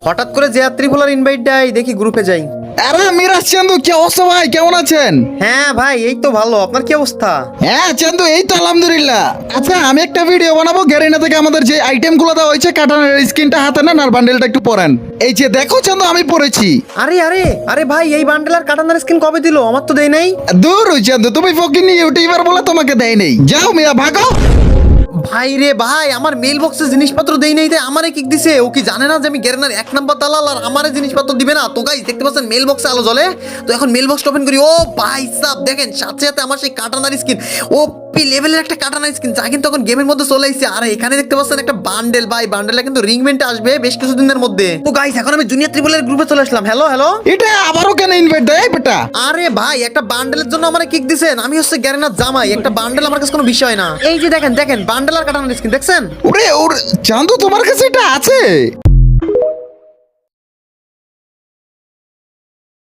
হঠাৎ করে যে ত্রিপুলার ইনভাইট দেয়, দেখি গ্রুপে যাই। আরে মিরাজ চান্দু, কি অবস্থা ভাই? কেমন আছেন? হ্যাঁ ভাই, এই তো ভালো। আপনার কি অবস্থা? হ্যাঁ চান্দু, এই তো আলহামদুলিল্লাহ। আচ্ছা, আমি একটা ভিডিও বানাবো। গ্যারিনা থেকে আমাদের যে আইটেম গুলো দেওয়া হয়েছে, কাটানোর স্ক্রিনটা হাতে নেন আর বান্ডেলটা একটু পরেন। এই যে দেখো চান্দু, আমি পরেছি। আরে আরে আরে ভাই, এই বান্ডেল আর কাটানার স্কিন কবে দিল? আমার তো দেয় নাই। দূর ওই চান্দু, তুমি ফকিনি ইউটিউবার বলে তোমাকে দেয় নেই। যাও মিয়া, ভাগো। ভাই রে ভাই, আমার মেল বক্সে জিনিসপত্র দেই নাই, তাই আমারে কিক দিছে। ও কি জানে না যে আমি গ্যারেনার 1 নাম্বার দালাল, আর আমারে জিনিসপত্র দিবে না? তো গাইস দেখতে পাচ্ছেন মেল বক্সে আলো জ্বলে। তো এখন মেল বক্সটা ওপেন করি। ও ভাই সাব, দেখেন সাথে সাথে আমার সেই কাটানার স্কিন, ও পি লেভেলের একটা কাটানার স্কিন, যা কিন্তু এখন গেমের মধ্যে চলে এসেছে। আর এখানে দেখতে পাচ্ছেন একটা বান্ডেল। ভাই বান্ডেলটা কিন্তু রিংমেন্টে আসবে বেশ কিছুদিনের মধ্যে। তো গাইস এখন আমি জুনিয়র ত্রিপলের গ্রুপে চলে আসলাম। Hello hello. এটা আবারও কেন ইনভাইট দেয় বেটা? আরে ভাই, একটা বান্ডেলের জন্য আমারে কিক দিছেন। আমি হচ্ছে গ্যারেনার জামাই, একটা বান্ডেল আমার কাছে কোনো বিষয় না। এই যে দেখেন দেখেন, বান্ডেল আর কাটানার স্কিন দেখছেন? ওরে ওরে চান্দু, তোমার কাছে এটা আছে?